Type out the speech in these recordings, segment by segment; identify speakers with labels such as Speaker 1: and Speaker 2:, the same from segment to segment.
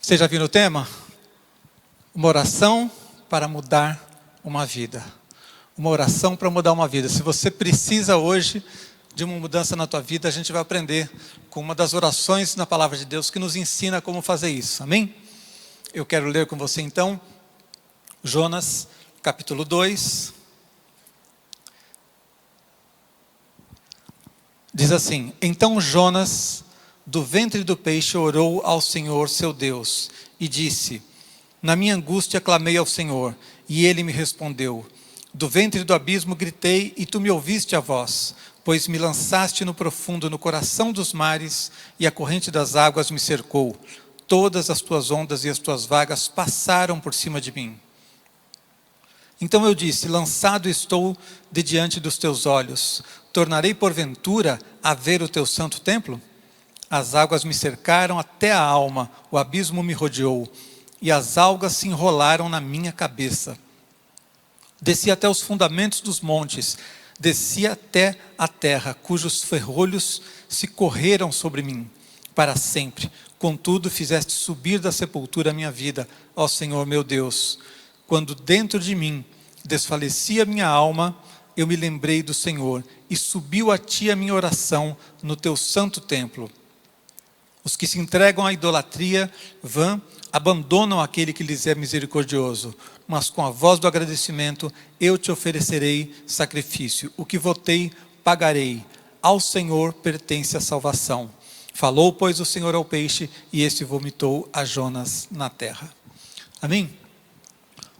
Speaker 1: Você já viu o tema? Uma oração para mudar uma vida. Uma oração para mudar uma vida. Se você precisa hoje de uma mudança na tua vida, a gente vai aprender com uma das orações na palavra de Deus que nos ensina como fazer isso. Amém? Eu quero ler com você então, Jonas, capítulo 2. Diz assim: Então Jonas, do ventre do peixe, orou ao Senhor seu Deus e disse: Na minha angústia clamei ao Senhor, e ele me respondeu. Do ventre do abismo gritei, e tu me ouviste a voz, pois me lançaste no profundo, no coração dos mares, e a corrente das águas me cercou. Todas as tuas ondas e as tuas vagas passaram por cima de mim. Então eu disse: lançado estou de diante dos teus olhos. Tornarei porventura a ver o teu santo templo? As águas me cercaram até a alma, o abismo me rodeou, e as algas se enrolaram na minha cabeça. Desci até os fundamentos dos montes, desci até a terra, cujos ferrolhos se correram sobre mim para sempre. Contudo, fizeste subir da sepultura a minha vida, ó Senhor meu Deus. Quando dentro de mim desfalecia minha alma, eu me lembrei do Senhor, e subiu a ti a minha oração no teu santo templo. Os que se entregam à idolatria vã abandonam aquele que lhes é misericordioso, mas com a voz do agradecimento eu te oferecerei sacrifício. O que votei, pagarei. Ao Senhor pertence a salvação. Falou, pois, o Senhor ao peixe, e este vomitou a Jonas na terra. Amém?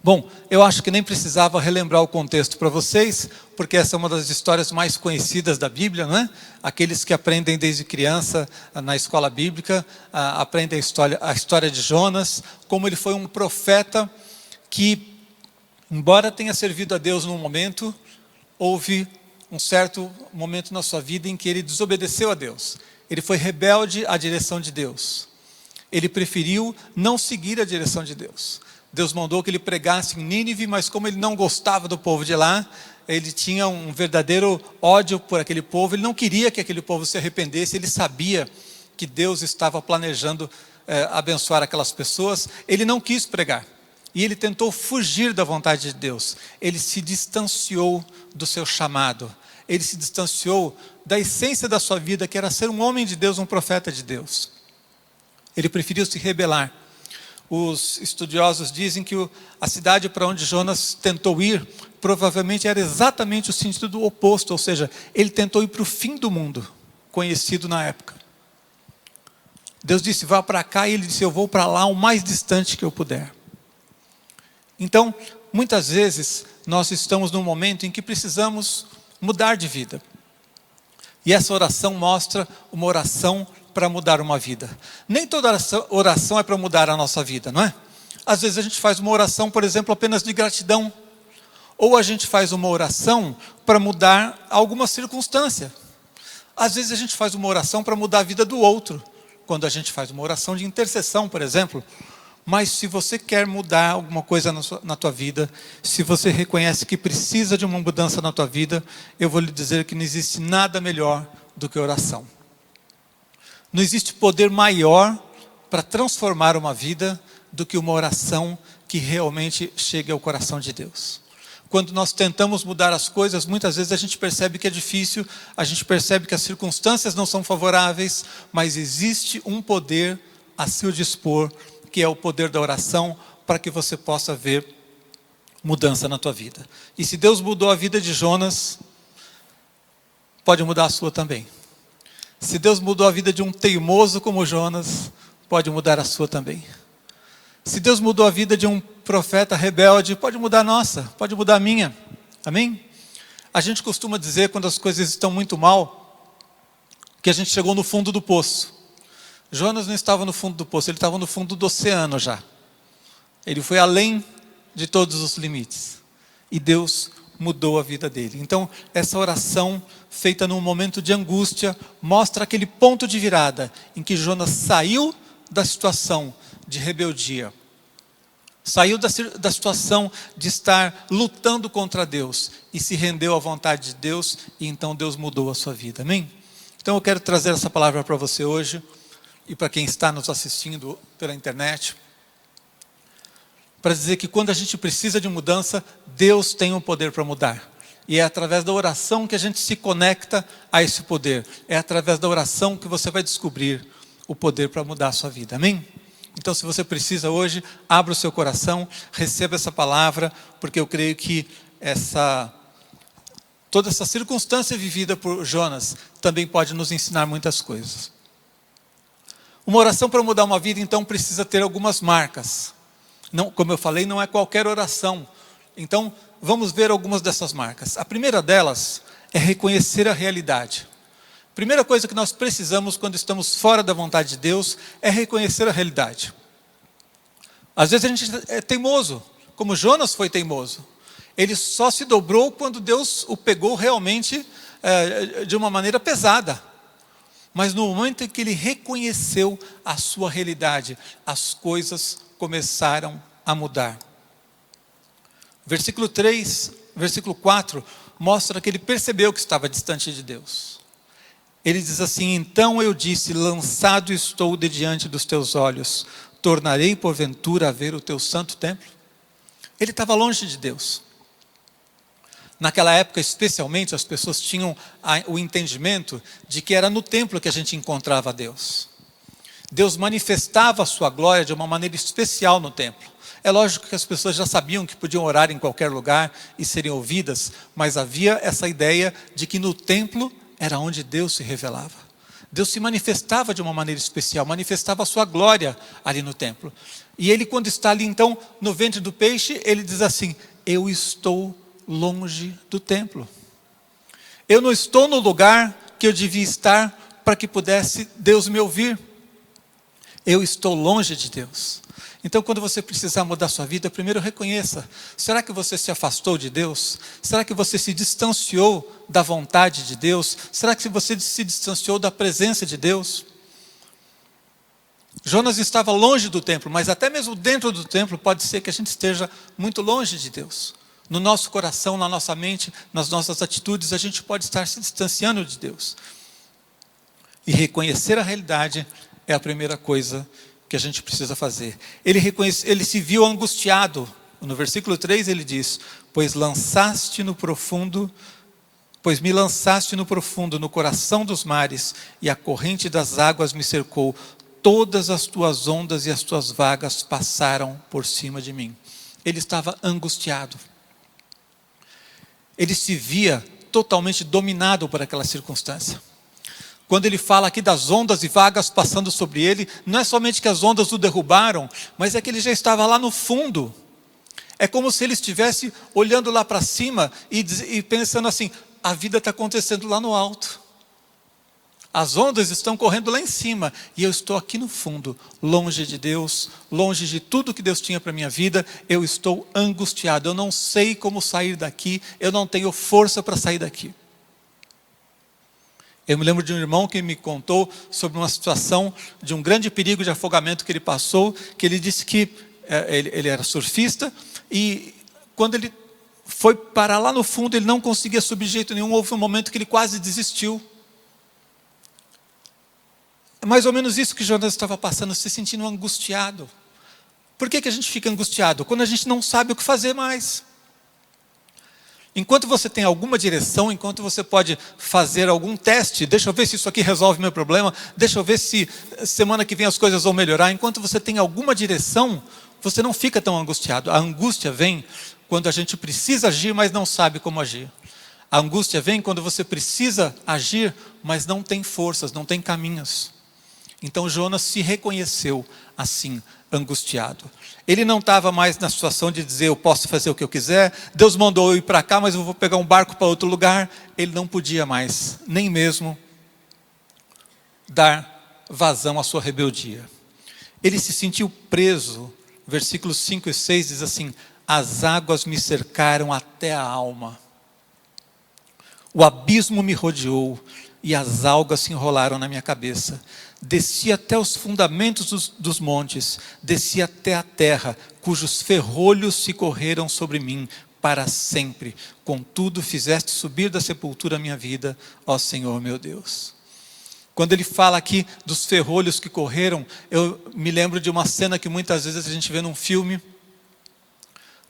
Speaker 1: Bom, eu acho que nem precisava relembrar o contexto para vocês, porque essa é uma das histórias mais conhecidas da Bíblia, não é? Aqueles que aprendem desde criança na escola bíblica, aprendem a história de Jonas, como ele foi um profeta que, embora tenha servido a Deus num momento, houve um certo momento na sua vida em que ele desobedeceu a Deus. Ele foi rebelde à direção de Deus. Ele preferiu não seguir a direção de Deus. Deus mandou que ele pregasse em Nínive, mas como ele não gostava do povo de lá, ele tinha um verdadeiro ódio por aquele povo, ele não queria que aquele povo se arrependesse, ele sabia que Deus estava planejando abençoar aquelas pessoas, ele não quis pregar, e ele tentou fugir da vontade de Deus, ele se distanciou do seu chamado, ele se distanciou da essência da sua vida, que era ser um homem de Deus, um profeta de Deus. Ele preferiu se rebelar. Os estudiosos dizem que a cidade para onde Jonas tentou ir, provavelmente era exatamente o sentido oposto, ou seja, ele tentou ir para o fim do mundo, conhecido na época. Deus disse, vá para cá, e ele disse, eu vou para lá o mais distante que eu puder. Então, muitas vezes, nós estamos num momento em que precisamos mudar de vida. E essa oração mostra uma oração para mudar uma vida. Nem toda oração é para mudar a nossa vida, não é? Às vezes a gente faz uma oração, por exemplo, apenas de gratidão. Ou a gente faz uma oração para mudar alguma circunstância. Às vezes a gente faz uma oração para mudar a vida do outro. Quando a gente faz uma oração de intercessão, por exemplo. Mas se você quer mudar alguma coisa na tua vida, se você reconhece que precisa de uma mudança na tua vida, eu vou lhe dizer que não existe nada melhor do que oração. Não existe poder maior para transformar uma vida do que uma oração que realmente chegue ao coração de Deus. Quando nós tentamos mudar as coisas, muitas vezes a gente percebe que é difícil, a gente percebe que as circunstâncias não são favoráveis, mas existe um poder a seu dispor, que é o poder da oração, para que você possa ver mudança na tua vida. E se Deus mudou a vida de Jonas, pode mudar a sua também. Se Deus mudou a vida de um teimoso como Jonas, pode mudar a sua também. Se Deus mudou a vida de um profeta rebelde, pode mudar a nossa, pode mudar a minha. Amém? A gente costuma dizer, quando as coisas estão muito mal, que a gente chegou no fundo do poço. Jonas não estava no fundo do poço, ele estava no fundo do oceano já. Ele foi além de todos os limites. E Deus mudou a vida dele. Então, essa oração feita num momento de angústia mostra aquele ponto de virada em que Jonas saiu da situação de rebeldia. Saiu da situação de estar lutando contra Deus e se rendeu à vontade de Deus, e então Deus mudou a sua vida. Amém? Então eu quero trazer essa palavra para você hoje, e para quem está nos assistindo pela internet, para dizer que quando a gente precisa de mudança, Deus tem o poder para mudar. E é através da oração que a gente se conecta a esse poder. É através da oração que você vai descobrir o poder para mudar a sua vida. Amém? Então, se você precisa hoje, abra o seu coração, receba essa palavra, porque eu creio que toda essa circunstância vivida por Jonas também pode nos ensinar muitas coisas. Uma oração para mudar uma vida, então, precisa ter algumas marcas. Não, como eu falei, não é qualquer oração. Então, vamos ver algumas dessas marcas. A primeira delas é reconhecer a realidade. A primeira coisa que nós precisamos quando estamos fora da vontade de Deus é reconhecer a realidade. Às vezes a gente é teimoso, como Jonas foi teimoso. Ele só se dobrou quando Deus o pegou realmente de uma maneira pesada. Mas no momento em que ele reconheceu a sua realidade, as coisas começaram a mudar. Versículo 3, versículo 4, mostra que ele percebeu que estava distante de Deus. Ele diz assim: então eu disse, lançado estou de diante dos teus olhos, tornarei porventura a ver o teu santo templo? Ele estava longe de Deus. Naquela época, especialmente, as pessoas tinham o entendimento de que era no templo que a gente encontrava Deus. Deus manifestava a sua glória de uma maneira especial no templo. É lógico que as pessoas já sabiam que podiam orar em qualquer lugar e serem ouvidas, mas havia essa ideia de que no templo era onde Deus se revelava. Deus se manifestava de uma maneira especial, manifestava a sua glória ali no templo. E ele, quando está ali então no ventre do peixe, ele diz assim: eu estou longe do templo. Eu não estou no lugar que eu devia estar para que pudesse Deus me ouvir. Eu estou longe de Deus. Então, quando você precisar mudar sua vida, primeiro reconheça: será que você se afastou de Deus? Será que você se distanciou da vontade de Deus? Será que você se distanciou da presença de Deus? Jonas estava longe do templo, mas até mesmo dentro do templo pode ser que a gente esteja muito longe de Deus. No nosso coração, na nossa mente, nas nossas atitudes, a gente pode estar se distanciando de Deus. E reconhecer a realidade é a primeira coisa que a gente precisa fazer. Ele se viu angustiado. No versículo 3 ele diz: pois me lançaste no profundo, no coração dos mares, e a corrente das águas me cercou. Todas as tuas ondas e as tuas vagas passaram por cima de mim. Ele estava angustiado. Ele se via totalmente dominado por aquela circunstância. Quando ele fala aqui das ondas e vagas passando sobre ele, não é somente que as ondas o derrubaram, mas é que ele já estava lá no fundo. É como se ele estivesse olhando lá para cima e pensando assim: a vida está acontecendo lá no alto. As ondas estão correndo lá em cima e eu estou aqui no fundo, longe de Deus, longe de tudo que Deus tinha para a minha vida. Eu estou angustiado, eu não sei como sair daqui, eu não tenho força para sair daqui. Eu me lembro de um irmão que me contou sobre uma situação de um grande perigo de afogamento que ele passou, que ele disse que ele era surfista e quando ele foi parar lá no fundo, ele não conseguia subir de jeito nenhum. Houve um momento que ele quase desistiu. É mais ou menos isso que Jonas estava passando, se sentindo angustiado. Por que a gente fica angustiado? Quando a gente não sabe o que fazer mais. Enquanto você tem alguma direção, enquanto você pode fazer algum teste, deixa eu ver se isso aqui resolve meu problema, deixa eu ver se semana que vem as coisas vão melhorar. Enquanto você tem alguma direção, você não fica tão angustiado. A angústia vem quando a gente precisa agir, mas não sabe como agir. A angústia vem quando você precisa agir, mas não tem forças, não tem caminhos. Então Jonas se reconheceu assim, angustiado. Ele não estava mais na situação de dizer: eu posso fazer o que eu quiser, Deus mandou eu ir para cá, mas eu vou pegar um barco para outro lugar. Ele não podia mais, nem mesmo dar vazão à sua rebeldia. Ele se sentiu preso. Versículos 5 e 6 diz assim: as águas me cercaram até a alma. O abismo me rodeou e as algas se enrolaram na minha cabeça. Desci até os fundamentos dos montes, desci até a terra, cujos ferrolhos se correram sobre mim para sempre. Contudo, fizeste subir da sepultura a minha vida, ó Senhor meu Deus. Quando ele fala aqui dos ferrolhos que correram, eu me lembro de uma cena que muitas vezes a gente vê num filme,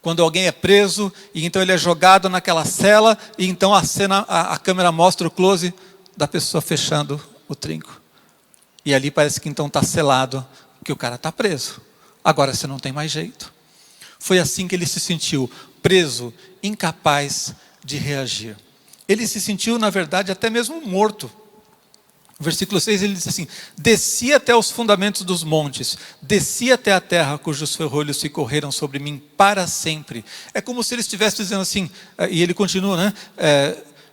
Speaker 1: quando alguém é preso, e então ele é jogado naquela cela, e então a câmera mostra o close da pessoa fechando o trinco. E ali parece que então está selado, que o cara está preso. Agora você não tem mais jeito. Foi assim que ele se sentiu, preso, incapaz de reagir. Ele se sentiu, na verdade, até mesmo morto. No versículo 6 ele diz assim: desci até os fundamentos dos montes, desci até a terra cujos ferrolhos se correram sobre mim para sempre. É como se ele estivesse dizendo assim, e ele continua, né?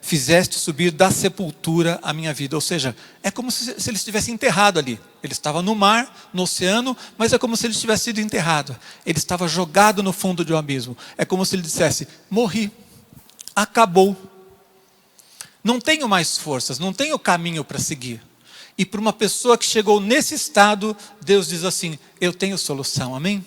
Speaker 1: Fizeste subir da sepultura a minha vida. Ou seja, é como se ele estivesse enterrado ali. Ele estava no mar, no oceano, mas é como se ele tivesse sido enterrado. Ele estava jogado no fundo de um abismo. É como se ele dissesse: morri, acabou. Não tenho mais forças, não tenho caminho para seguir. E para uma pessoa que chegou nesse estado, Deus diz assim: eu tenho solução, amém?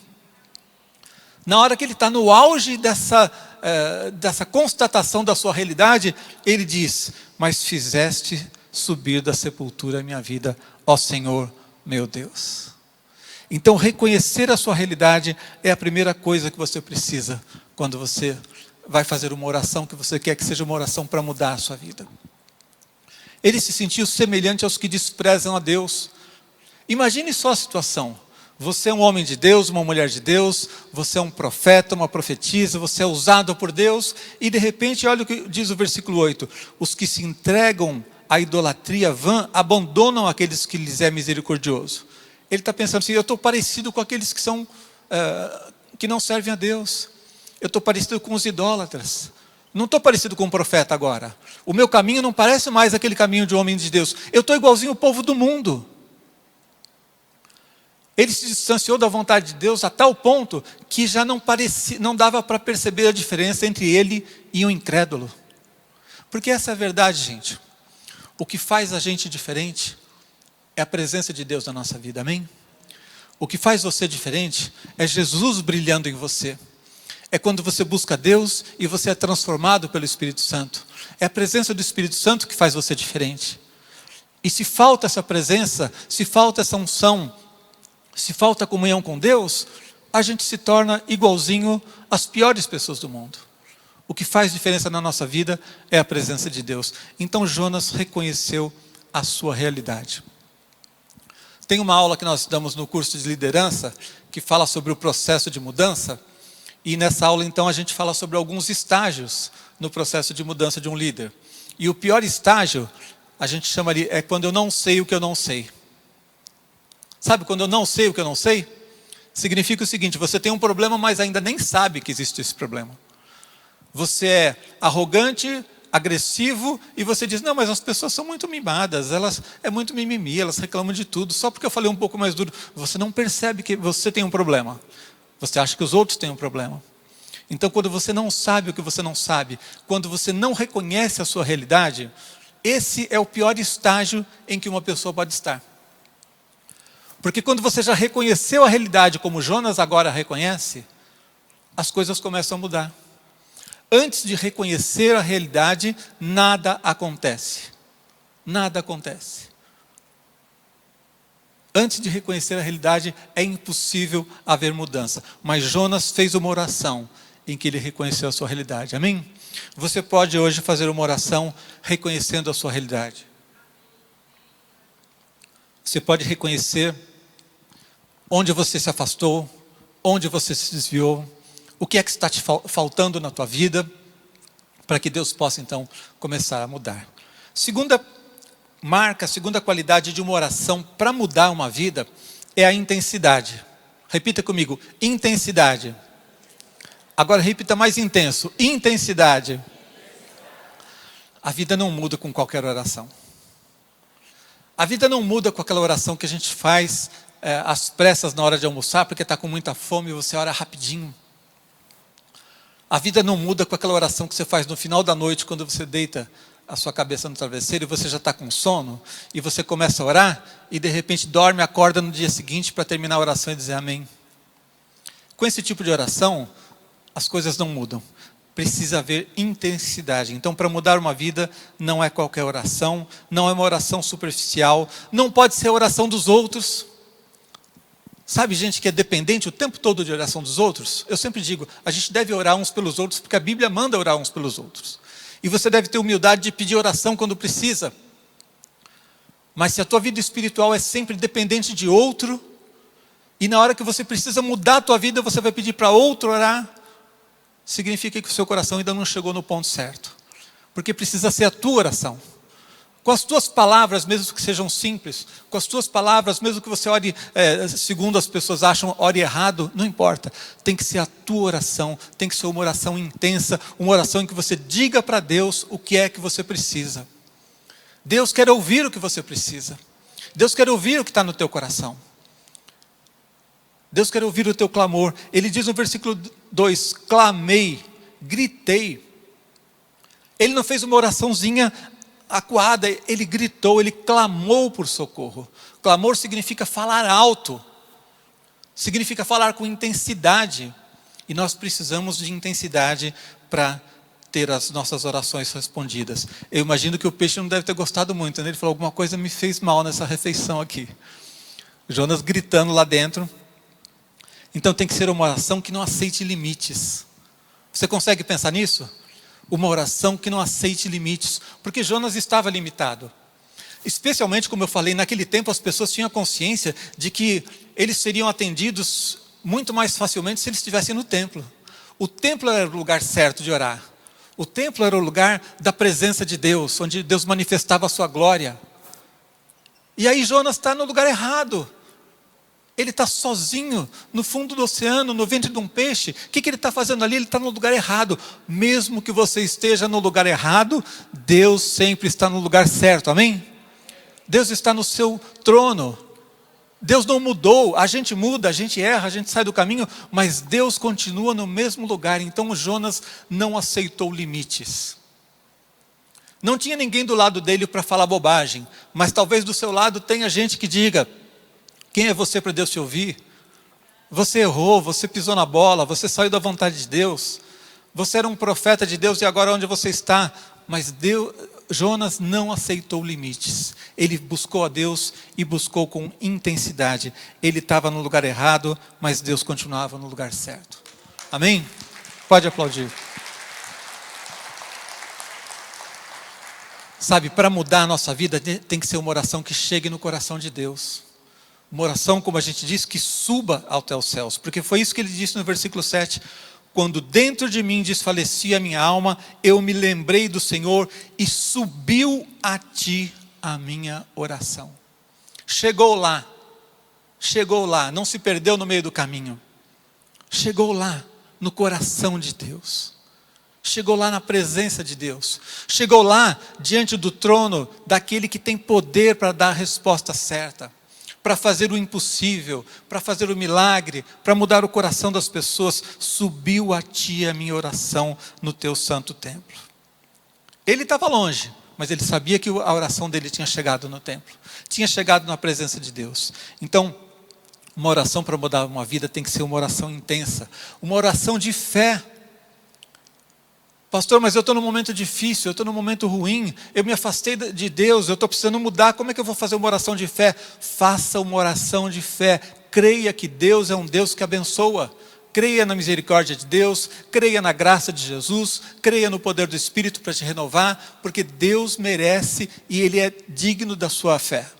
Speaker 1: Na hora que ele está no auge dessa constatação da sua realidade, ele diz: mas fizeste subir da sepultura a minha vida, ó Senhor meu Deus. Então reconhecer a sua realidade é a primeira coisa que você precisa quando você vai fazer uma oração que você quer que seja uma oração para mudar a sua vida. Ele se sentiu semelhante aos que desprezam a Deus. Imagine só a situação. Você é um homem de Deus, uma mulher de Deus, você é um profeta, uma profetisa, você é usado por Deus, e de repente, olha o que diz o versículo 8: os que se entregam à idolatria vã abandonam aqueles que lhes é misericordioso. Ele está pensando assim: eu estou parecido com aqueles que não servem a Deus. Eu estou parecido com os idólatras. Não estou parecido com um profeta agora. O meu caminho não parece mais aquele caminho de um homem de Deus. Eu estou igualzinho ao povo do mundo. Ele se distanciou da vontade de Deus a tal ponto que já não dava para perceber a diferença entre ele e um incrédulo. Porque essa é a verdade, gente. O que faz a gente diferente é a presença de Deus na nossa vida, amém? O que faz você diferente é Jesus brilhando em você. É quando você busca Deus e você é transformado pelo Espírito Santo. É a presença do Espírito Santo que faz você diferente. E se falta essa presença, se falta essa unção, se falta comunhão com Deus, a gente se torna igualzinho às piores pessoas do mundo. O que faz diferença na nossa vida é a presença de Deus. Então Jonas reconheceu a sua realidade. Tem uma aula que nós damos no curso de liderança que fala sobre o processo de mudança. E nessa aula, então, a gente fala sobre alguns estágios no processo de mudança de um líder. E o pior estágio, a gente chama ali, é quando eu não sei o que eu não sei. Sabe, quando eu não sei o que eu não sei? Significa o seguinte: você tem um problema, mas ainda nem sabe que existe esse problema. Você é arrogante, agressivo, e você diz: não, mas as pessoas são muito mimadas, é muito mimimi, elas reclamam de tudo. Só porque eu falei um pouco mais duro, você não percebe que você tem um problema. Você acha que os outros têm um problema. Então, quando você não sabe o que você não sabe, quando você não reconhece a sua realidade, esse é o pior estágio em que uma pessoa pode estar. Porque quando você já reconheceu a realidade como Jonas agora reconhece, as coisas começam a mudar. Antes de reconhecer a realidade, nada acontece. Nada acontece. Antes de reconhecer a realidade, é impossível haver mudança. Mas Jonas fez uma oração em que ele reconheceu a sua realidade. Amém? Você pode hoje fazer uma oração reconhecendo a sua realidade. Você pode reconhecer onde você se afastou, onde você se desviou, o que é que está te faltando na tua vida, para que Deus possa então começar a mudar. Segunda qualidade de uma oração para mudar uma vida é a intensidade. Repita comigo: intensidade. Agora repita mais intenso: intensidade. A vida não muda com qualquer oração. A vida não muda com aquela oração que a gente faz às pressas na hora de almoçar, porque está com muita fome e você ora rapidinho. A vida não muda com aquela oração que você faz no final da noite, quando você deita a sua cabeça no travesseiro e você já está com sono, e você começa a orar, e de repente dorme, acorda no dia seguinte para terminar a oração e dizer amém. Com esse tipo de oração, as coisas não mudam. precisa haver intensidade. Então, para mudar uma vida, não é qualquer oração, não é uma oração superficial, não pode ser a oração dos outros. Sabe gente que é dependente o tempo todo de oração dos outros? Eu sempre digo, a gente deve orar uns pelos outros, porque a Bíblia manda orar uns pelos outros. E você deve ter humildade de pedir oração quando precisa. Mas se a tua vida espiritual é sempre dependente de outro, e na hora que você precisa mudar a tua vida, você vai pedir para outro orar, significa que o seu coração ainda não chegou no ponto certo. Porque precisa ser a tua oração. Com as tuas palavras, mesmo que sejam simples, com as tuas palavras, mesmo que você ore, segundo as pessoas acham, ore errado, não importa. Tem que ser a tua oração, tem que ser uma oração intensa, uma oração em que você diga para Deus o que é que você precisa. Deus quer ouvir o que você precisa. Deus quer ouvir o que está no teu coração. Deus quer ouvir o teu clamor. Ele diz no versículo 2, clamei, gritei. Ele não fez uma oraçãozinha acuada, ele gritou, ele clamou por socorro. Clamor significa falar alto, significa falar com intensidade. E nós precisamos de intensidade para ter as nossas orações respondidas. Eu imagino que o peixe não deve ter gostado muito, né? Ele falou, alguma coisa me fez mal nessa refeição aqui. Jonas gritando lá dentro. Então tem que ser uma oração que não aceite limites. Você consegue pensar nisso? Uma oração que não aceite limites, porque Jonas estava limitado. Especialmente, como eu falei, naquele tempo as pessoas tinham consciência de que eles seriam atendidos muito mais facilmente se eles estivessem no templo. O templo era o lugar certo de orar. O templo era o lugar da presença de Deus, onde Deus manifestava a sua glória. E aí Jonas está no lugar errado. Ele está sozinho, no fundo do oceano, no ventre de um peixe. O que ele está fazendo ali? Ele está no lugar errado. Mesmo que você esteja no lugar errado, Deus sempre está no lugar certo, amém? Deus está no seu trono. Deus não mudou, a gente muda, a gente erra, a gente sai do caminho, mas Deus continua no mesmo lugar. Então Jonas não aceitou limites. Não tinha ninguém do lado dele para falar bobagem, mas talvez do seu lado tenha gente que diga, quem é você para Deus te ouvir? Você errou, você pisou na bola, você saiu da vontade de Deus. Você era um profeta de Deus e agora onde você está? Mas Jonas não aceitou limites. Ele buscou a Deus e buscou com intensidade. Ele estava no lugar errado, mas Deus continuava no lugar certo. Amém? Pode aplaudir. Sabe, para mudar a nossa vida, tem que ser uma oração que chegue no coração de Deus. Uma oração, como a gente diz, que suba até os céus. Porque foi isso que ele disse no versículo 7. Quando dentro de mim desfalecia a minha alma, eu me lembrei do Senhor e subiu a ti a minha oração. Chegou lá, não se perdeu no meio do caminho. Chegou lá, no coração de Deus. Chegou lá na presença de Deus. Chegou lá, diante do trono daquele que tem poder para dar a resposta certa. Para fazer o impossível, para fazer o milagre, para mudar o coração das pessoas. Subiu a ti a minha oração no teu santo templo. Ele estava longe, mas ele sabia que a oração dele tinha chegado no templo. Tinha chegado na presença de Deus. Então, uma oração para mudar uma vida tem que ser uma oração intensa. Uma oração de fé. Pastor, mas eu estou num momento difícil, eu estou num momento ruim, eu me afastei de Deus, eu estou precisando mudar, como é que eu vou fazer uma oração de fé? Faça uma oração de fé, creia que Deus é um Deus que abençoa, creia na misericórdia de Deus, creia na graça de Jesus, creia no poder do Espírito para te renovar, porque Deus merece e Ele é digno da sua fé.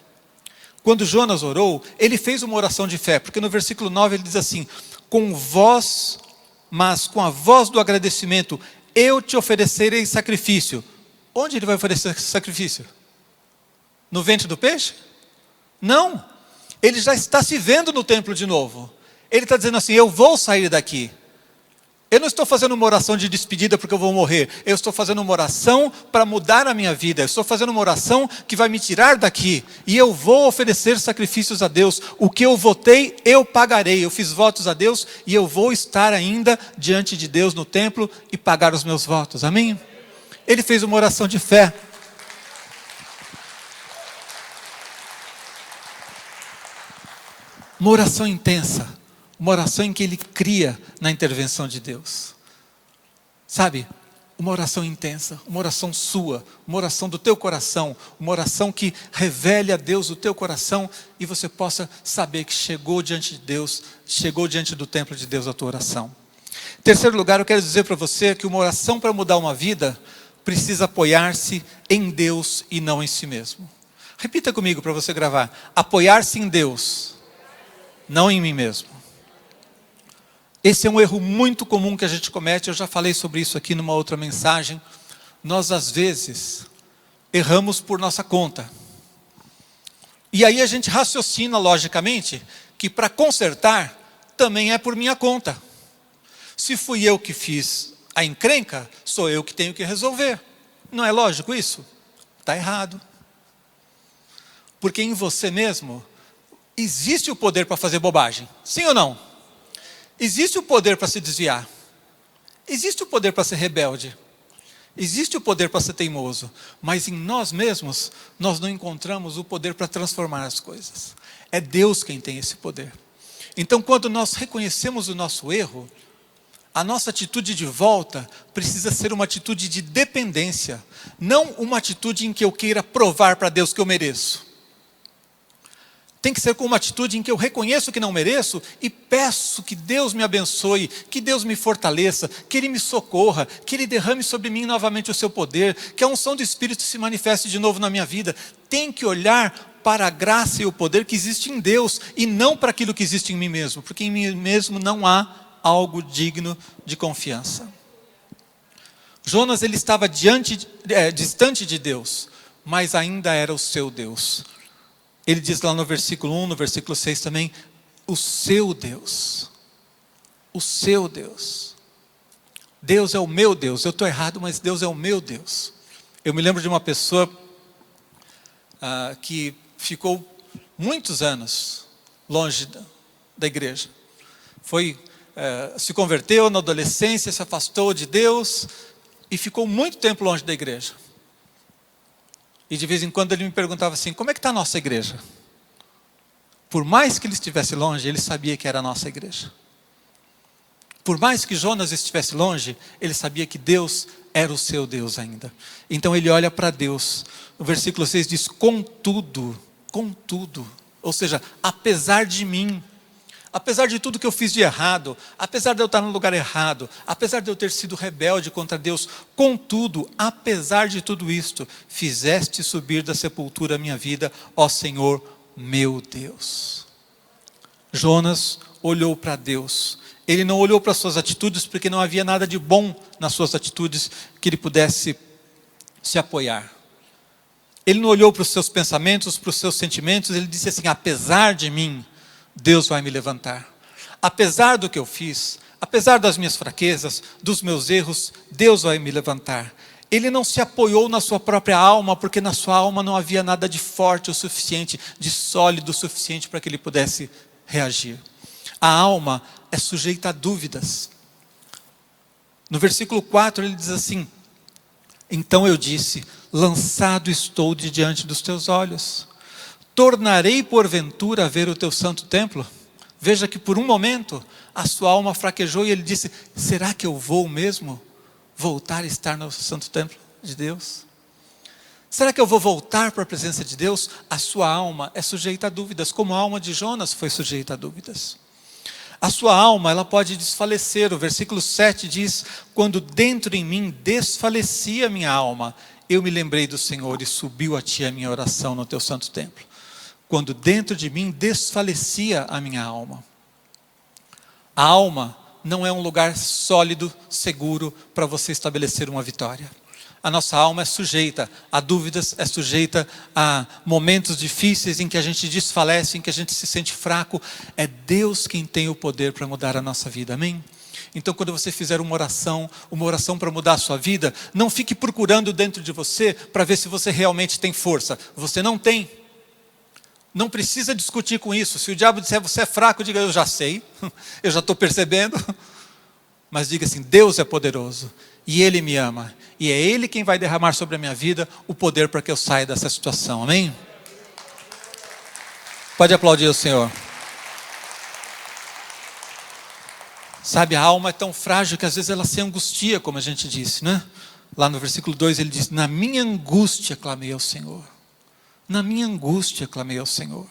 Speaker 1: Quando Jonas orou, ele fez uma oração de fé, porque no versículo 9 ele diz assim, com a voz do agradecimento, eu te oferecerei sacrifício. Onde ele vai oferecer sacrifício? No ventre do peixe? Não. Ele já está se vendo no templo de novo. Ele está dizendo assim, eu vou sair daqui. Eu não estou fazendo uma oração de despedida porque eu vou morrer. Eu estou fazendo uma oração para mudar a minha vida. Eu estou fazendo uma oração que vai me tirar daqui. E eu vou oferecer sacrifícios a Deus. O que eu votei, eu pagarei. Eu fiz votos a Deus e eu vou estar ainda diante de Deus no templo e pagar os meus votos. Amém? Ele fez uma oração de fé. Uma oração intensa. Uma oração em que ele cria na intervenção de Deus. Sabe, uma oração intensa, uma oração sua, uma oração do teu coração, uma oração que revele a Deus o teu coração e você possa saber que chegou diante de Deus, chegou diante do templo de Deus a tua oração. Em terceiro lugar, eu quero dizer para você que uma oração para mudar uma vida precisa apoiar-se em Deus e não em si mesmo. Repita comigo para você gravar: apoiar-se em Deus, não em mim mesmo. Esse é um erro muito comum que a gente comete. Eu já falei sobre isso aqui numa outra mensagem. Nós às vezes erramos por nossa conta. E aí a gente raciocina logicamente que para consertar também é por minha conta. Se fui eu que fiz a encrenca, sou eu que tenho que resolver. Não é lógico isso? Está errado. Porque em você mesmo existe o poder para fazer bobagem. Sim ou não? Existe o poder para se desviar. Existe o poder para ser rebelde. Existe o poder para ser teimoso. Mas em nós mesmos, nós não encontramos o poder para transformar as coisas. É Deus quem tem esse poder. Então, quando nós reconhecemos o nosso erro, a nossa atitude de volta precisa ser uma atitude de dependência. Não uma atitude em que eu queira provar para Deus que eu mereço. Tem que ser com uma atitude em que eu reconheço que não mereço e peço que Deus me abençoe, que Deus me fortaleça, que Ele me socorra, que Ele derrame sobre mim novamente o seu poder, que a unção do Espírito se manifeste de novo na minha vida. Tem que olhar para a graça e o poder que existe em Deus e não para aquilo que existe em mim mesmo, porque em mim mesmo não há algo digno de confiança. Jonas, ele estava distante de Deus, mas ainda era o seu Deus. Ele diz lá no versículo 1, no versículo 6 também, o seu Deus. O seu Deus. Deus é o meu Deus. Eu estou errado, mas Deus é o meu Deus. Eu me lembro de uma pessoa que ficou muitos anos longe da igreja. Se converteu na adolescência, se afastou de Deus e ficou muito tempo longe da igreja. E de vez em quando ele me perguntava assim: como é que está a nossa igreja? Por mais que ele estivesse longe, ele sabia que era a nossa igreja. Por mais que Jonas estivesse longe, ele sabia que Deus era o seu Deus ainda. Então ele olha para Deus. O versículo 6 diz: contudo, ou seja, apesar de mim, apesar de tudo que eu fiz de errado, apesar de eu estar no lugar errado, apesar de eu ter sido rebelde contra Deus, contudo, apesar de tudo isto, fizeste subir da sepultura a minha vida, ó Senhor, meu Deus. Jonas olhou para Deus. Ele não olhou para suas atitudes, porque não havia nada de bom nas suas atitudes que ele pudesse se apoiar. Ele não olhou para os seus pensamentos, para os seus sentimentos. Ele disse assim: apesar de mim, Deus vai me levantar. Apesar do que eu fiz, apesar das minhas fraquezas, dos meus erros, Deus vai me levantar. Ele não se apoiou na sua própria alma, porque na sua alma não havia nada de forte o suficiente, de sólido o suficiente para que ele pudesse reagir. A alma é sujeita a dúvidas. No versículo 4 ele diz assim: então eu disse, lançado estou de diante dos teus olhos. Tornarei porventura a ver o teu santo templo? Veja que por um momento a sua alma fraquejou e ele disse: será que eu vou mesmo voltar a estar no santo templo de Deus? Será que eu vou voltar para a presença de Deus? A sua alma é sujeita a dúvidas, como a alma de Jonas foi sujeita a dúvidas. A sua alma, ela pode desfalecer. O versículo 7 diz: quando dentro em mim desfalecia a minha alma, eu me lembrei do Senhor e subiu a ti a minha oração no teu santo templo. Quando dentro de mim desfalecia a minha alma. A alma não é um lugar sólido, seguro para você estabelecer uma vitória. A nossa alma é sujeita a dúvidas, é sujeita a momentos difíceis em que a gente desfalece, em que a gente se sente fraco. É Deus quem tem o poder para mudar a nossa vida, amém? Então quando você fizer uma oração para mudar a sua vida, não fique procurando dentro de você para ver se você realmente tem força. Você não tem. Não precisa discutir com isso. Se o diabo disser você é fraco, diga: eu já sei, eu já estou percebendo. Mas diga assim: Deus é poderoso e Ele me ama. E é Ele quem vai derramar sobre a minha vida o poder para que eu saia dessa situação, amém? Pode aplaudir o Senhor. Sabe, a alma é tão frágil que às vezes ela se angustia, como a gente disse, né? Lá no versículo 2 ele diz: na minha angústia clamei ao Senhor. Na minha angústia clamei ao Senhor.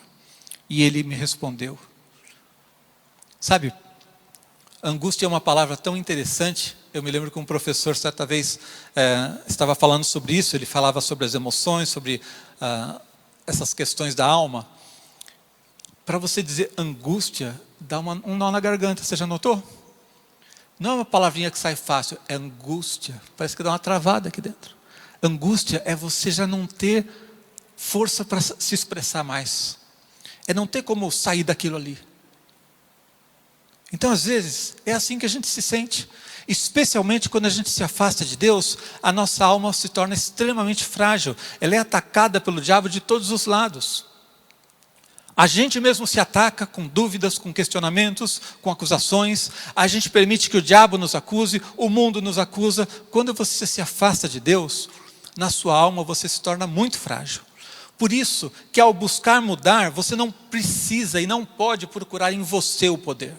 Speaker 1: E Ele me respondeu. Sabe, angústia é uma palavra tão interessante. Eu me lembro que um professor certa vez estava falando sobre isso. Ele falava sobre as emoções, sobre essas questões da alma. Para você dizer angústia, dá um nó na garganta, você já notou? Não é uma palavrinha que sai fácil, é angústia. Parece que dá uma travada aqui dentro. Angústia é você já não ter força para se expressar mais. É não ter como sair daquilo ali. Então, às vezes, é assim que a gente se sente. Especialmente quando a gente se afasta de Deus, a nossa alma se torna extremamente frágil. Ela é atacada pelo diabo de todos os lados. A gente mesmo se ataca com dúvidas, com questionamentos, com acusações. A gente permite que o diabo nos acuse, o mundo nos acusa. Quando você se afasta de Deus, na sua alma você se torna muito frágil. Por isso que ao buscar mudar, você não precisa e não pode procurar em você o poder.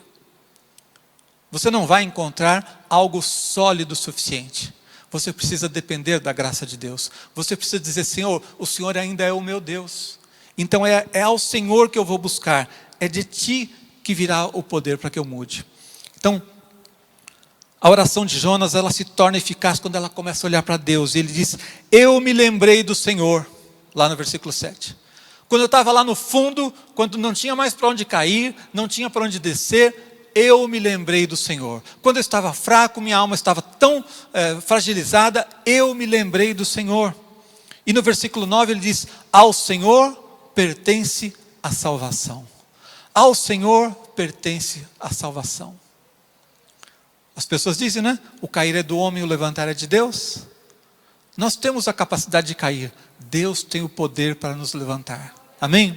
Speaker 1: Você não vai encontrar algo sólido o suficiente. Você precisa depender da graça de Deus. Você precisa dizer: Senhor, o Senhor ainda é o meu Deus. Então é ao Senhor que eu vou buscar. É de Ti que virá o poder para que eu mude. Então, a oração de Jonas, ela se torna eficaz quando ela começa a olhar para Deus. E ele diz: eu me lembrei do Senhor. Lá no versículo 7. Quando eu estava lá no fundo, quando não tinha mais para onde cair, não tinha para onde descer, eu me lembrei do Senhor. Quando eu estava fraco, minha alma estava tão fragilizada, eu me lembrei do Senhor. E no versículo 9 ele diz: ao Senhor pertence a salvação. Ao Senhor pertence a salvação. As pessoas dizem, né? O cair é do homem, o levantar é de Deus. Nós temos a capacidade de cair. Deus tem o poder para nos levantar. Amém?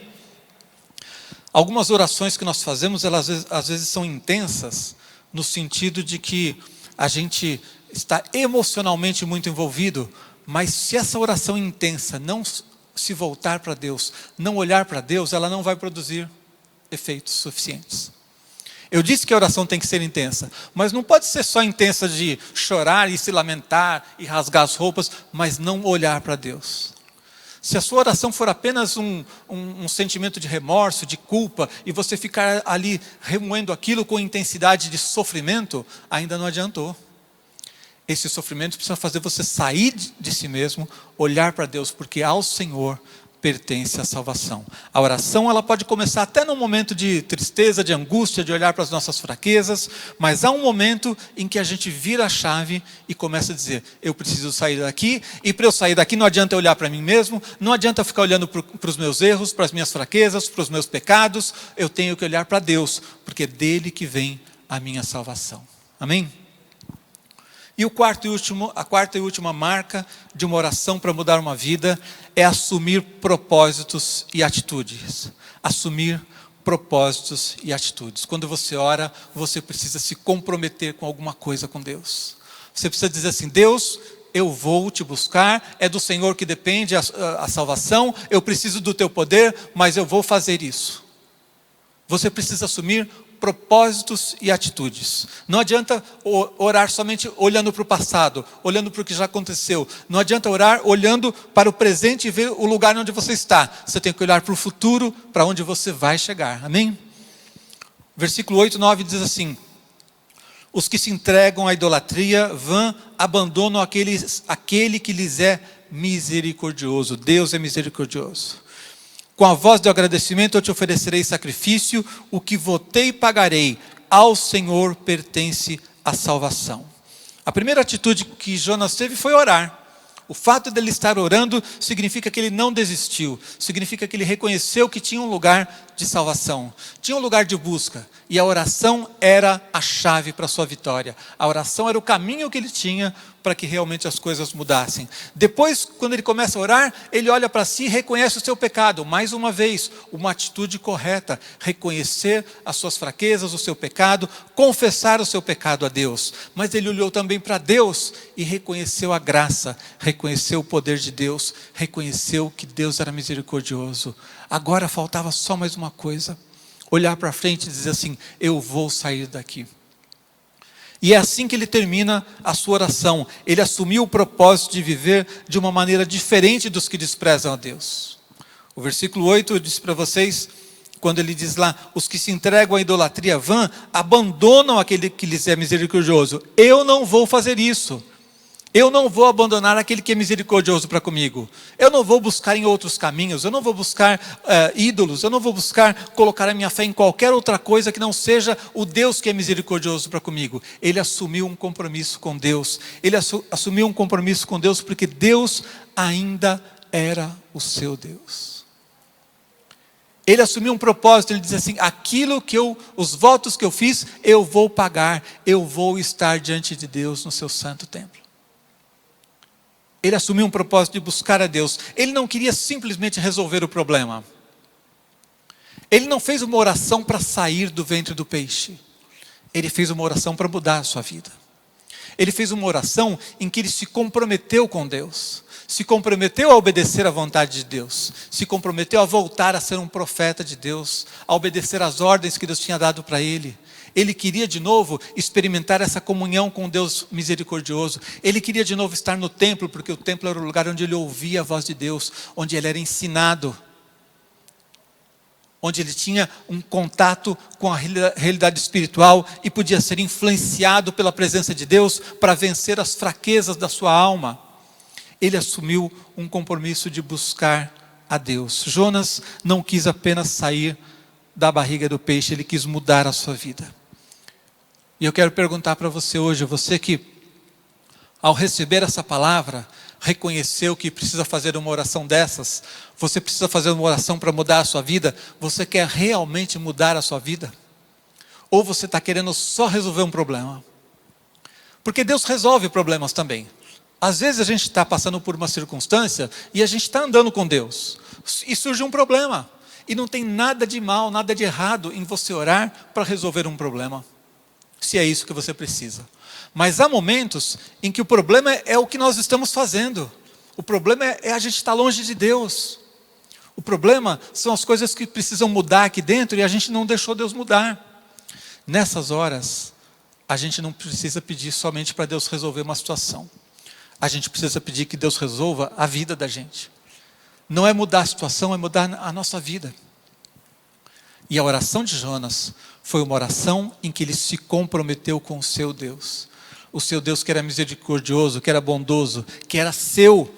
Speaker 1: Algumas orações que nós fazemos, elas às vezes são intensas, no sentido de que a gente está emocionalmente muito envolvido, mas se essa oração intensa não se voltar para Deus, não olhar para Deus, ela não vai produzir efeitos suficientes. Eu disse que a oração tem que ser intensa, mas não pode ser só intensa de chorar e se lamentar e rasgar as roupas, mas não olhar para Deus. Se a sua oração for apenas um sentimento de remorso, de culpa, e você ficar ali remoendo aquilo com intensidade de sofrimento, ainda não adiantou. Esse sofrimento precisa fazer você sair de si mesmo, olhar para Deus, porque ao Senhor pertence a salvação. A oração, ela pode começar até num momento de tristeza, de angústia, de olhar para as nossas fraquezas, mas há um momento em que a gente vira a chave e começa a dizer: eu preciso sair daqui, e para eu sair daqui não adianta eu olhar para mim mesmo, não adianta eu ficar olhando para os meus erros, para as minhas fraquezas, para os meus pecados, eu tenho que olhar para Deus, porque é dele que vem a minha salvação. Amém? E a quarta e última marca de uma oração para mudar uma vida é assumir propósitos e atitudes. Assumir propósitos e atitudes. Quando você ora, você precisa se comprometer com alguma coisa com Deus. Você precisa dizer assim: Deus, eu vou te buscar, é do Senhor que depende a salvação, eu preciso do teu poder, mas eu vou fazer isso. Você precisa assumir propósitos e atitudes. Não adianta orar somente olhando para o passado, olhando para o que já aconteceu. Não adianta orar olhando para o presente e ver o lugar onde você está. Você tem que olhar para o futuro, para onde você vai chegar. Amém? Versículo 8 e 9 diz assim: os que se entregam à idolatria vã abandonam aquele que lhes é misericordioso. Deus é misericordioso. Com a voz de agradecimento eu te oferecerei sacrifício, o que votei pagarei, ao Senhor pertence a salvação. A primeira atitude que Jonas teve foi orar. O fato dele estar orando significa que ele não desistiu, significa que ele reconheceu que tinha um lugar de salvação, tinha um lugar de busca, e a oração era a chave para a sua vitória. A oração era o caminho que ele tinha para que realmente as coisas mudassem. Depois, quando ele começa a orar, ele olha para si e reconhece o seu pecado. Mais uma vez, uma atitude correta: reconhecer as suas fraquezas, o seu pecado, confessar o seu pecado a Deus. Mas ele olhou também para Deus e reconheceu a graça, reconheceu o poder de Deus, reconheceu que Deus era misericordioso. Agora faltava só mais uma coisa: olhar para frente e dizer assim: eu vou sair daqui. E é assim que ele termina a sua oração. Ele assumiu o propósito de viver de uma maneira diferente dos que desprezam a Deus. O versículo 8 eu disse para vocês, quando ele diz lá, os que se entregam à idolatria vã, abandonam aquele que lhes é misericordioso. Eu não vou fazer isso. Eu não vou abandonar aquele que é misericordioso para comigo. Eu não vou buscar em outros caminhos. Eu não vou buscar ídolos. Eu não vou buscar colocar a minha fé em qualquer outra coisa que não seja o Deus que é misericordioso para comigo. Ele assumiu um compromisso com Deus. Ele assumiu um compromisso com Deus porque Deus ainda era o seu Deus. Ele assumiu um propósito, ele diz assim, os votos que eu fiz, eu vou pagar, eu vou estar diante de Deus no seu santo templo. Ele assumiu um propósito de buscar a Deus. Ele não queria simplesmente resolver o problema. Ele não fez uma oração para sair do ventre do peixe. Ele fez uma oração para mudar a sua vida. Ele fez uma oração em que ele se comprometeu com Deus. Se comprometeu a obedecer à vontade de Deus. Se comprometeu a voltar a ser um profeta de Deus. A obedecer às ordens que Deus tinha dado para ele. Ele queria de novo experimentar essa comunhão com Deus misericordioso. Ele queria de novo estar no templo, porque o templo era o lugar onde ele ouvia a voz de Deus. Onde ele era ensinado. Onde ele tinha um contato com a realidade espiritual e podia ser influenciado pela presença de Deus para vencer as fraquezas da sua alma. Ele assumiu um compromisso de buscar a Deus. Jonas não quis apenas sair da barriga do peixe, ele quis mudar a sua vida. E eu quero perguntar para você hoje, você que ao receber essa palavra, reconheceu que precisa fazer uma oração dessas, você precisa fazer uma oração para mudar a sua vida, você quer realmente mudar a sua vida? Ou você está querendo só resolver um problema? Porque Deus resolve problemas também. Às vezes a gente está passando por uma circunstância e a gente está andando com Deus. E surge um problema. E não tem nada de mal, nada de errado em você orar para resolver um problema. Se é isso que você precisa. Mas há momentos em que o problema é o que nós estamos fazendo. O problema é a gente estar longe de Deus. O problema são as coisas que precisam mudar aqui dentro e a gente não deixou Deus mudar. Nessas horas, a gente não precisa pedir somente para Deus resolver uma situação. A gente precisa pedir que Deus resolva a vida da gente. Não é mudar a situação, é mudar a nossa vida. E a oração de Jonas foi uma oração em que ele se comprometeu com o seu Deus. O seu Deus que era misericordioso, que era bondoso, que era seu.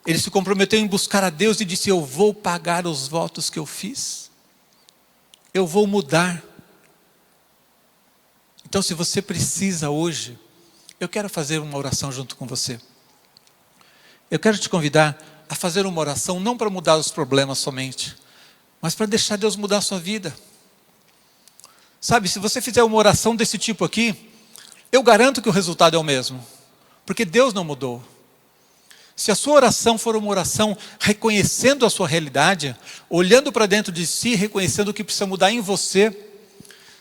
Speaker 1: Ele se comprometeu em buscar a Deus e disse, eu vou pagar os votos que eu fiz. Eu vou mudar. Então se você precisa hoje, eu quero fazer uma oração junto com você. Eu quero te convidar a fazer uma oração, não para mudar os problemas somente, mas para deixar Deus mudar a sua vida. Sabe, se você fizer uma oração desse tipo aqui, eu garanto que o resultado é o mesmo, porque Deus não mudou. Se a sua oração for uma oração reconhecendo a sua realidade, olhando para dentro de si, reconhecendo o que precisa mudar em você,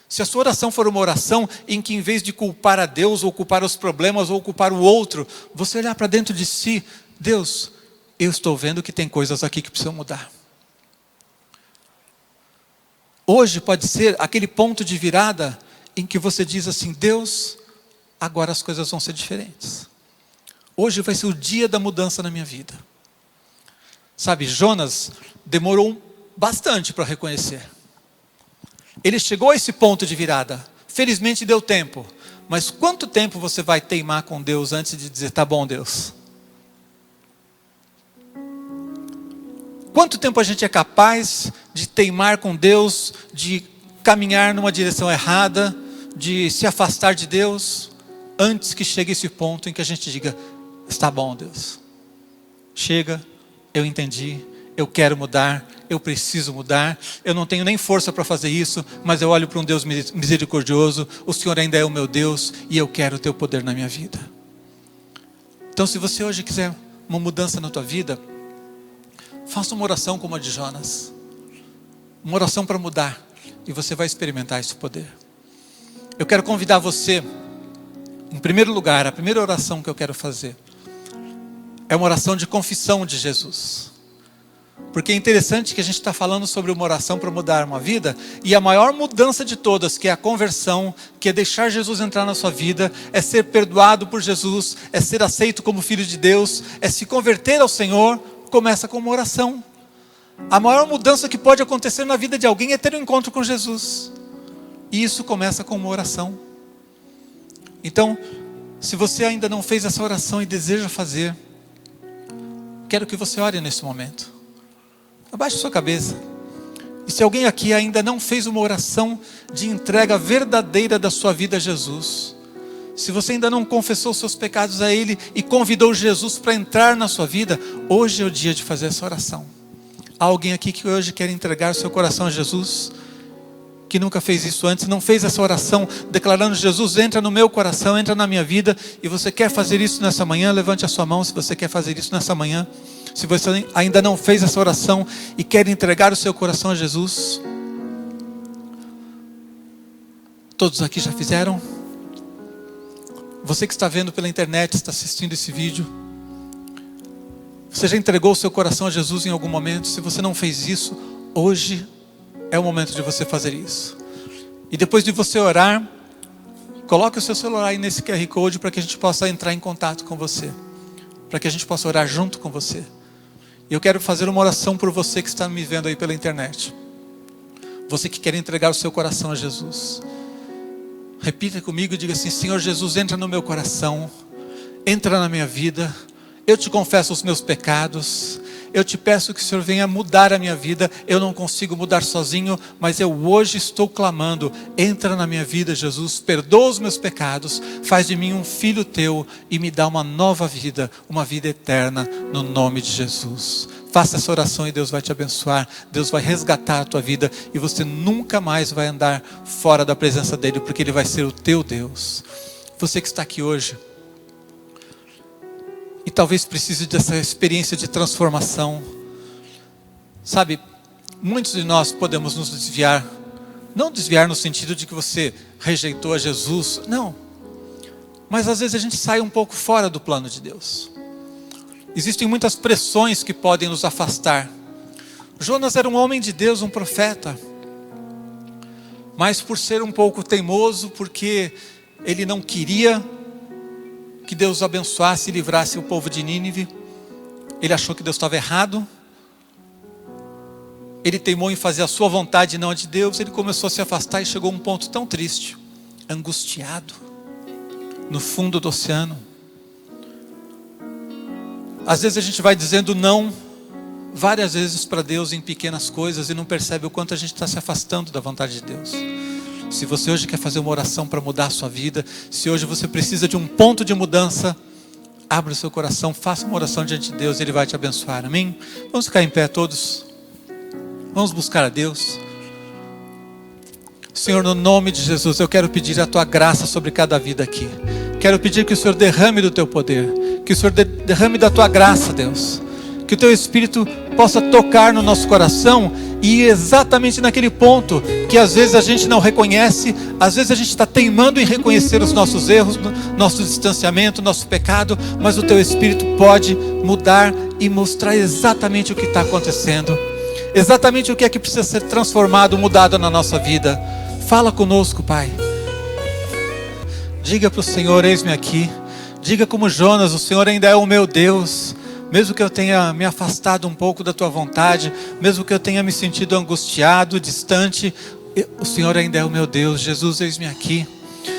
Speaker 1: se a sua oração for uma oração em que em vez de culpar a Deus, ou culpar os problemas, ou culpar o outro, você olhar para dentro de si, Deus, eu estou vendo que tem coisas aqui que precisam mudar. Hoje pode ser aquele ponto de virada em que você diz assim, Deus, agora as coisas vão ser diferentes. Hoje vai ser o dia da mudança na minha vida. Sabe, Jonas demorou bastante para reconhecer. Ele chegou a esse ponto de virada. Felizmente deu tempo. Mas quanto tempo você vai teimar com Deus antes de dizer, tá bom, Deus? Quanto tempo a gente é capaz de teimar com Deus, de caminhar numa direção errada, de se afastar de Deus, antes que chegue esse ponto em que a gente diga, está bom, Deus. Chega, eu entendi, eu quero mudar, eu preciso mudar, eu não tenho nem força para fazer isso, mas eu olho para um Deus misericordioso, o Senhor ainda é o meu Deus e eu quero o teu poder na minha vida. Então se você hoje quiser uma mudança na tua vida, faça uma oração como a de Jonas. Uma oração para mudar. E você vai experimentar esse poder. Eu quero convidar você, em primeiro lugar, a primeira oração que eu quero fazer, é uma oração de confissão de Jesus. Porque é interessante que a gente está falando sobre uma oração para mudar uma vida, e a maior mudança de todas, que é a conversão, que é deixar Jesus entrar na sua vida, é ser perdoado por Jesus, é ser aceito como filho de Deus, é se converter ao Senhor, começa com uma oração. A maior mudança que pode acontecer na vida de alguém é ter um encontro com Jesus. E isso começa com uma oração. Então, se você ainda não fez essa oração e deseja fazer, quero que você ore nesse momento. Abaixe sua cabeça. E se alguém aqui ainda não fez uma oração de entrega verdadeira da sua vida a Jesus, se você ainda não confessou seus pecados a Ele e convidou Jesus para entrar na sua vida, hoje é o dia de fazer essa oração. Há alguém aqui que hoje quer entregar seu coração a Jesus, que nunca fez isso antes, não fez essa oração declarando: Jesus, entra no meu coração, entra na minha vida, e você quer fazer isso nessa manhã? Levante a sua mão se você quer fazer isso nessa manhã. Se você ainda não fez essa oração e quer entregar o seu coração a Jesus, todos aqui já fizeram? Você que está vendo pela internet, está assistindo esse vídeo, você já entregou o seu coração a Jesus em algum momento? Se você não fez isso, hoje é o momento de você fazer isso. E depois de você orar, coloque o seu celular aí nesse QR Code para que a gente possa entrar em contato com você, para que a gente possa orar junto com você. E eu quero fazer uma oração por você que está me vendo aí pela internet. Você que quer entregar o seu coração a Jesus. Repita comigo e diga assim: Senhor Jesus, entra no meu coração, entra na minha vida. Eu te confesso os meus pecados. Eu te peço que o Senhor venha mudar a minha vida. Eu não consigo mudar sozinho, mas eu hoje estou clamando: entra na minha vida, Jesus, perdoa os meus pecados, faz de mim um filho teu e me dá uma nova vida, uma vida eterna, no nome de Jesus. Faça essa oração e Deus vai te abençoar. Deus vai resgatar a tua vida e você nunca mais vai andar fora da presença dEle, porque Ele vai ser o teu Deus. Você que está aqui hoje e talvez precise dessa experiência de transformação. Sabe, muitos de nós podemos nos desviar. Não desviar no sentido de que você rejeitou a Jesus, não. Mas às vezes a gente sai um pouco fora do plano de Deus. Existem muitas pressões que podem nos afastar. Jonas era um homem de Deus, um profeta. Mas por ser um pouco teimoso, porque ele não queria que Deus abençoasse e livrasse o povo de Nínive, ele achou que Deus estava errado, ele teimou em fazer a sua vontade e não a de Deus, ele começou a se afastar e chegou a um ponto tão triste, angustiado, no fundo do oceano. Às vezes a gente vai dizendo não várias vezes para Deus em pequenas coisas e não percebe o quanto a gente está se afastando da vontade de Deus. Se você hoje quer fazer uma oração para mudar a sua vida, se hoje você precisa de um ponto de mudança, abra o seu coração, faça uma oração diante de Deus, Ele vai te abençoar, amém? Vamos ficar em pé todos, vamos buscar a Deus. Senhor, no nome de Jesus, eu quero pedir a Tua graça sobre cada vida aqui. Quero pedir que o Senhor derrame do Teu poder, que o Senhor derrame da Tua graça, Deus, que o Teu Espírito possa tocar no nosso coração e exatamente naquele ponto que às vezes a gente não reconhece, às vezes a gente está teimando em reconhecer os nossos erros, nosso distanciamento, nosso pecado, mas o Teu Espírito pode mudar e mostrar exatamente o que está acontecendo, exatamente o que é que precisa ser transformado, mudado na nossa vida. Fala conosco, Pai. Diga para o Senhor: eis-me aqui. Diga como Jonas: o Senhor ainda é o meu Deus. Mesmo que eu tenha me afastado um pouco da Tua vontade, mesmo que eu tenha me sentido angustiado, distante, o Senhor ainda é o meu Deus. Jesus, eis-me aqui.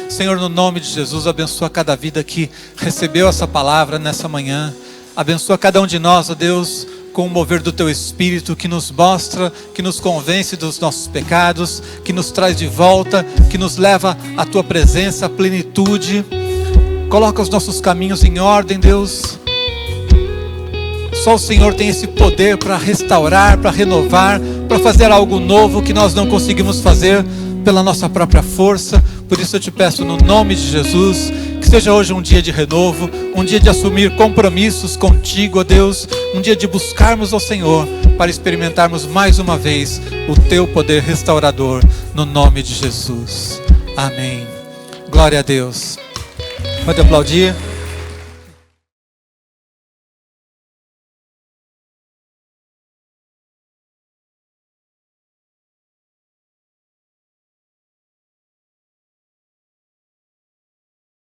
Speaker 1: Senhor, no nome de Jesus, abençoa cada vida que recebeu essa palavra nessa manhã. Abençoa cada um de nós, ó Deus, com o mover do Teu Espírito, que nos mostra, que nos convence dos nossos pecados, que nos traz de volta, que nos leva à Tua presença, à plenitude. Coloca os nossos caminhos em ordem, Deus. Só o Senhor tem esse poder para restaurar, para renovar, para fazer algo novo que nós não conseguimos fazer pela nossa própria força. Por isso eu te peço no nome de Jesus, que seja hoje um dia de renovo, um dia de assumir compromissos contigo, ó Deus, um dia de buscarmos ao Senhor para experimentarmos mais uma vez o Teu poder restaurador, no nome de Jesus. Amém. Glória a Deus. Pode aplaudir.